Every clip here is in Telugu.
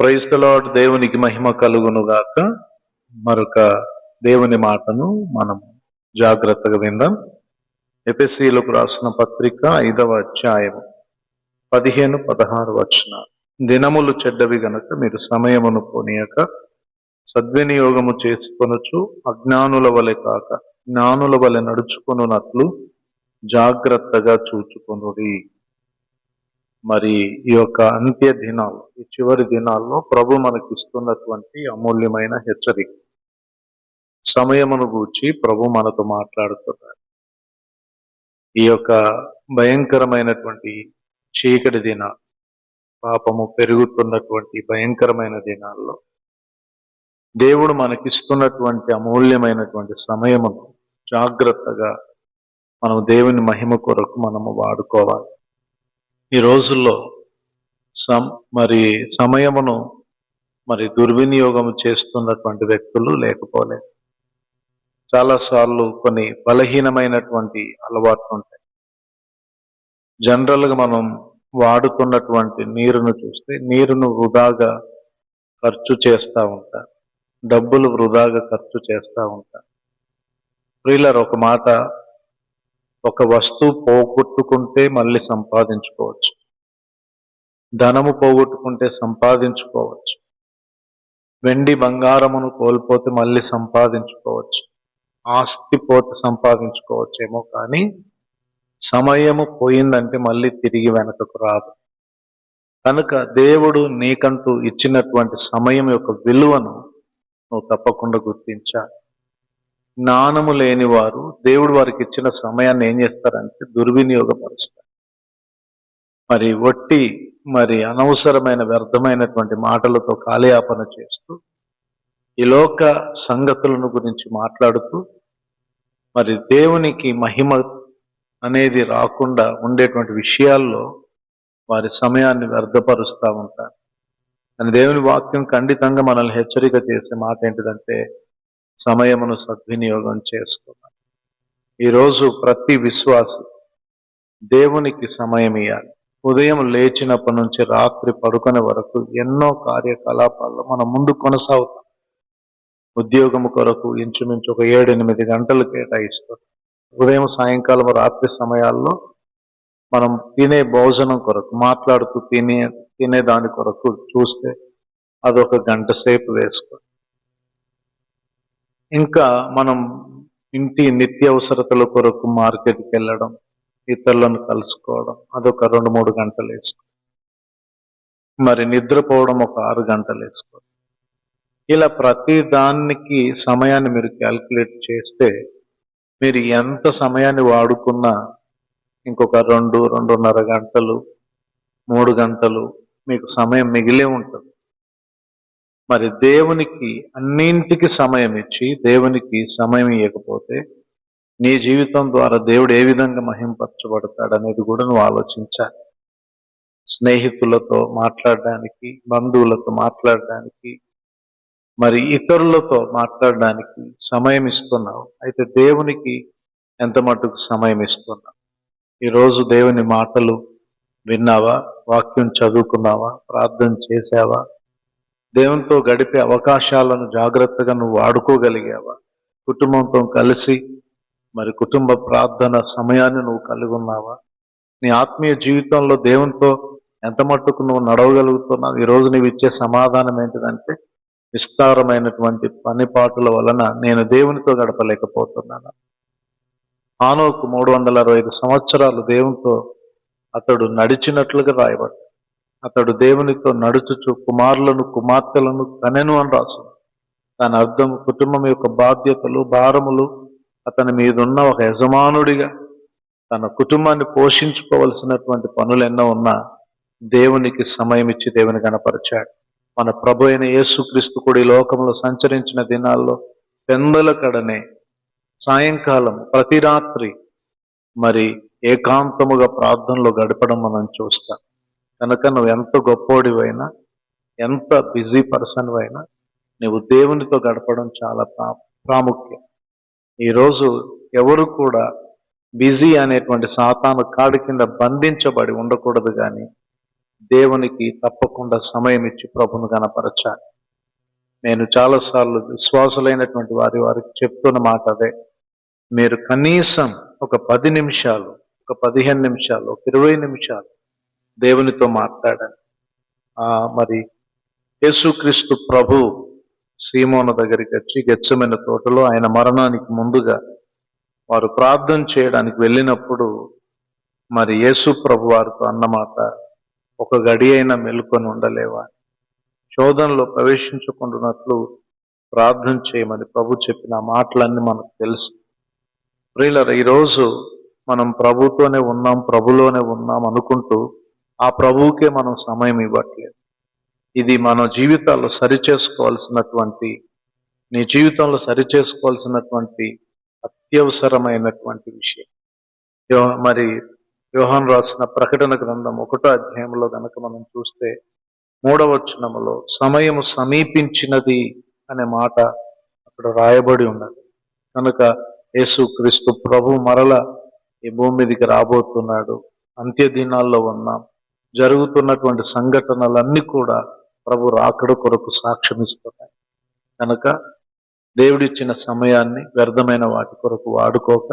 Praise the lord. దేవునికి మహిమ కలుగును గాక. మరొక దేవుని మాటను మనం జాగ్రత్తగా విందాం. ఎఫెసీయులకు రాసిన పత్రిక 5వ అధ్యాయం 15-16 వచనాలు. దినములు చెడ్డవి గనుక మీరు సమయమును పోనీయక సద్వినియోగము చేసుకొనుచు అజ్ఞానుల వలె కాక జ్ఞానుల వలె నడుచుకొనున్నట్లు జాగ్రత్తగా చూచుకొనుడి. మరి ఈ యొక్క అంత్య దినాలు, ఈ చివరి దినాల్లో ప్రభు మనకి ఇస్తున్నటువంటి అమూల్యమైన హెచ్చరిక. సమయమును గూర్చి ప్రభు మనతో మాట్లాడుతున్నారు. ఈ యొక్క భయంకరమైనటువంటి చీకటి దినాలు, పాపము పెరుగుతున్నటువంటి భయంకరమైన దినాల్లో దేవుడు మనకిస్తున్నటువంటి అమూల్యమైనటువంటి సమయమును జాగ్రత్తగా మనం దేవుని మహిమ కొరకు మనము వాడుకోవాలి. ఈ రోజుల్లో మరి సమయమును దుర్వినియోగం చేస్తున్నటువంటి వ్యక్తులు లేకపోలేదు. చాలాసార్లు కొన్ని బలహీనమైనటువంటి అలవాట్లు ఉంటాయి. జనరల్గా మనం వాడుతున్నటువంటి నీరును చూస్తే నీరును వృధాగా ఖర్చు చేస్తూ ఉంటారు, డబ్బులు వృధాగా ఖర్చు చేస్తూ ఉంటారు. ప్రియులారా, ఒక మాట, ఒక వస్తువు పోగొట్టుకుంటే మళ్ళీ సంపాదించుకోవచ్చు, ధనము పోగొట్టుకుంటే సంపాదించుకోవచ్చు, వెండి బంగారమును కోల్పోతే మళ్ళీ సంపాదించుకోవచ్చు, ఆస్తి పోతే సంపాదించుకోవచ్చేమో, కానీ సమయము పోయిందంటే మళ్ళీ తిరిగి వెనకకు రాదు. కనుక దేవుడు నీకంటూ ఇచ్చినటువంటి సమయం యొక్క విలువను నువ్వు తప్పకుండా గుర్తించాలి. జ్ఞానము లేని వారు దేవుడు వారికి ఇచ్చిన సమయాన్ని ఏం చేస్తారంటే దుర్వినియోగపరుస్తారు. మరి అనవసరమైన వ్యర్థమైనటువంటి మాటలతో కాలయాపన చేస్తూ ఈ లోక సంగతులను గురించి మాట్లాడుతూ మరి దేవునికి మహిమ అనేది రాకుండా ఉండేటువంటి విషయాల్లో వారి సమయాన్ని వ్యర్థపరుస్తూ ఉంటారు. అని దేవుని వాక్యం ఖండితంగా మనల్ని హెచ్చరిక చేసే మాట ఏంటిదంటే సమయమును సద్వినియోగం చేసుకున్నాం. ఈరోజు ప్రతి విశ్వాసి దేవునికి సమయం ఇవ్వాలి. ఉదయం లేచినప్పటి నుంచి రాత్రి పడుకునే వరకు ఎన్నో కార్యకలాపాల్లో మనం ముందు కొనసాగుతాం. ఉద్యోగం కొరకు ఇంచుమించు ఒక 7-8 గంటలు కేటాయిస్తాం. ఉదయం, సాయంకాలం, రాత్రి సమయాల్లో మనం తినే భోజనం కొరకు మాట్లాడుతూ తినే దాని కొరకు చూస్తే అదొక గంట సేపు వేసుకో. ఇంకా మనం ఇంటి నిత్యావసరతల కొరకు మార్కెట్కి వెళ్ళడం, ఇతరులను కలుసుకోవడం, అదొక 2-3 గంటలు వేసుకో. మరి నిద్రపోవడం ఒక 6 గంటలు వేసుకో. ఇలా ప్రతి దానికి సమయాన్ని మీరు క్యాల్కులేట్ చేస్తే మీరు ఎంత సమయాన్ని వాడుకున్నా ఇంకొక 2-2.5 గంటలు, 3 గంటలు మీకు సమయం మిగిలే ఉంటుంది. మరి దేవునికి అన్నింటికి సమయం ఇచ్చి దేవునికి సమయం ఇవ్వకపోతే నీ జీవితం ద్వారా దేవుడు ఏ విధంగా మహింపరచబడతాడు అనేది కూడా నువ్వు ఆలోచించాలి. స్నేహితులతో మాట్లాడడానికి, బంధువులతో మాట్లాడడానికి, మరి ఇతరులతో మాట్లాడడానికి సమయం ఇస్తున్నావు. అయితే దేవునికి ఎంత మటుకు సమయం ఇస్తున్నావు? ఈరోజు దేవుని మాటలు విన్నావా? వాక్యం చదువుకున్నావా? ప్రార్థన చేసావా? దేవునితో గడిపే అవకాశాలను జాగ్రత్తగా నువ్వు వాడుకోగలిగావా? కుటుంబంతో కలిసి మరి కుటుంబ ప్రార్థన సమయాన్ని నువ్వు కలిగి ఉన్నావా? నీ ఆత్మీయ జీవితంలో దేవునితో ఎంత మట్టుకు నువ్వు నడవగలుగుతున్నావు? ఈరోజు నీవు ఇచ్చే సమాధానం ఏంటిదంటే విస్తారమైనటువంటి పనిపాటుల వలన నేను దేవునితో గడపలేకపోతున్నాను. హానోకు 365 సంవత్సరాలు దేవునితో అతడు నడిచినట్లుగా రాయబడ్డాడు. అతడు దేవునితో నడుచుచు కుమారులను కుమార్తెలను కనెను అని రాసింది. దాని అర్థం కుటుంబం యొక్క బాధ్యతలు, భారములు అతని మీద ఉన్న ఒక యజమానుడిగా తన కుటుంబాన్ని పోషించుకోవలసినటువంటి పనులు ఎన్నో ఉన్నా దేవునికి సమయం ఇచ్చి దేవుని కనపరిచాడు. మన ప్రభు అయిన యేసుక్రీస్తు కూడా ఈ లోకంలో సంచరించిన దినాల్లో పెందల కడనే సాయంకాలం ప్రతి రాత్రి మరి ఏకాంతముగా ప్రార్థనలో గడపడం మనం చూస్తాం. కనుక నువ్వు ఎంత గొప్పోడివైనా, ఎంత బిజీ పర్సన్ అయినా నువ్వు దేవునితో గడపడం చాలా ప్రాముఖ్యం. ఈరోజు ఎవరు కూడా బిజీ అనేటువంటి సాతాను కాడి కింద బంధించబడి ఉండకూడదు, కానీ దేవునికి తప్పకుండా సమయం ఇచ్చి ప్రభును గణపరచాలి. నేను చాలాసార్లు విశ్వాసులైనటువంటి వారికి చెప్తున్న మాట అదే. మీరు కనీసం ఒక 10 నిమిషాలు, ఒక 15 నిమిషాలు, ఒక 20 నిమిషాలు దేవునితో మాట్లాడండి. మరి యేసుక్రీస్తు ప్రభు సీమోను దగ్గరికి వచ్చి గెత్సెమనే తోటలో ఆయన మరణానికి ముందుగా వారు ప్రార్థన చేయడానికి వెళ్ళినప్పుడు మరి యేసు ప్రభు వారితో అన్నమాట, ఒక గడి అయినా మెలుకొని ఉండలేవా, శోధనలో ప్రవేశించకుండానట్లు ప్రార్థన చేయమని ప్రభు చెప్పిన మాటలన్నీ మనకు తెలుసు. ప్రియులారా, ఈరోజు మనం ప్రభుతోనే ఉన్నాం, ప్రభులోనే ఉన్నాం అనుకుంటూ ఆ ప్రభువుకే మనం సమయం ఇవ్వట్లేదు. ఇది మన జీవితాల్లో సరిచేసుకోవాల్సినటువంటి, నీ జీవితంలో సరిచేసుకోవాల్సినటువంటి అత్యవసరమైనటువంటి విషయం. మరి యోహాను రాసిన ప్రకటన గ్రంథం 1వ అధ్యాయంలో కనుక మనం చూస్తే 3వ వచనములో సమయము సమీపించినది అనే మాట అక్కడ రాయబడి ఉన్నది. కనుక యేసుక్రీస్తు ప్రభు మరల ఈ భూమి మీదకి రాబోతున్నాడు. అంత్య దినాల్లో ఉన్నాం. జరుగుతున్నటువంటి సంఘటనలన్నీ కూడా ప్రభు రాకడ కొరకు సాక్ష్యమిస్తున్నాయి. కనుక దేవుడిచ్చిన సమయాన్ని వ్యర్థమైన వాటి కొరకు వాడుకోక,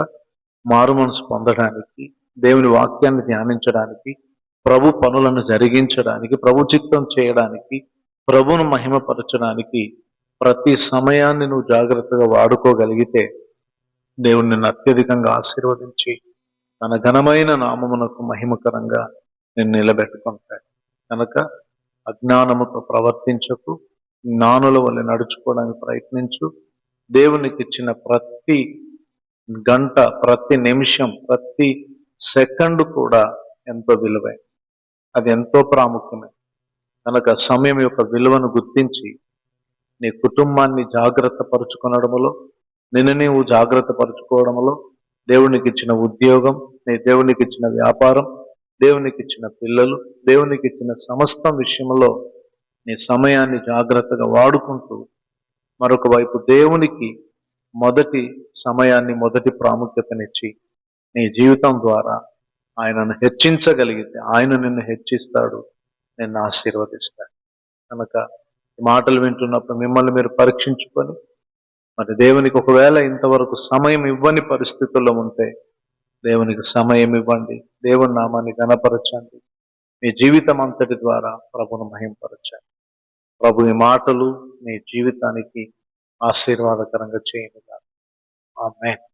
మారు మనసు పొందడానికి, దేవుని వాక్యాన్ని ధ్యానించడానికి, ప్రభు పనులను జరిగించడానికి, ప్రభు చిత్తం చేయడానికి, ప్రభును మహిమపరచడానికి ప్రతి సమయాన్ని నువ్వు జాగ్రత్తగా వాడుకోగలిగితే దేవుడు నిన్ను అత్యధికంగా ఆశీర్వదించి తన ఘనమైన నామమునకు మహిమకరంగా నిన్ను నిలబెట్టుకుంటాడు. కనుక అజ్ఞానముతో ప్రవర్తించకు, జ్ఞానుల వల్ల నడుచుకోవడానికి ప్రయత్నించు. దేవునికి ఇచ్చిన ప్రతి గంట, ప్రతి నిమిషం, ప్రతి సెకండ్ కూడా ఎంతో విలువైన, అది ఎంతో ప్రాముఖ్యమే. కనుక సమయం యొక్క విలువను గుర్తించి నీ కుటుంబాన్ని జాగ్రత్త పరుచుకొనడములో, నిన్ను నీవు జాగ్రత్త పరుచుకోవడంలో, దేవునికి ఇచ్చిన ఉద్యోగం, నీ దేవునికి ఇచ్చిన వ్యాపారం, దేవునికి ఇచ్చిన పిల్లలు, దేవునికి ఇచ్చిన సమస్తం విషయంలో నీ సమయాన్ని జాగ్రత్తగా వాడుకుంటూ, మరొక వైపు దేవునికి మొదటి సమయాన్ని, మొదటి ప్రాముఖ్యతనిచ్చి నీ జీవితం ద్వారా ఆయనను హెచ్చించగలిగితే ఆయన నిన్ను హెచ్చిస్తాడు, నిన్ను ఆశీర్వదిస్తాడు. కనుక ఈ మాటలు వింటున్నప్పుడు మిమ్మల్ని మీరు పరీక్షించుకొని, మరి దేవునికి ఒకవేళ ఇంతవరకు సమయం ఇవ్వని పరిస్థితుల్లో ఉంటే దేవునికి సమయం ఇవ్వండి, దేవుని నామాన్ని ఘనపరచండి, మీ జీవితం అంతటి ద్వారా ప్రభును మహింపరచండి. ప్రభు ఈ మాటలు నీ జీవితానికి ఆశీర్వాదకరంగా చేయనుగా. ఆమేన్.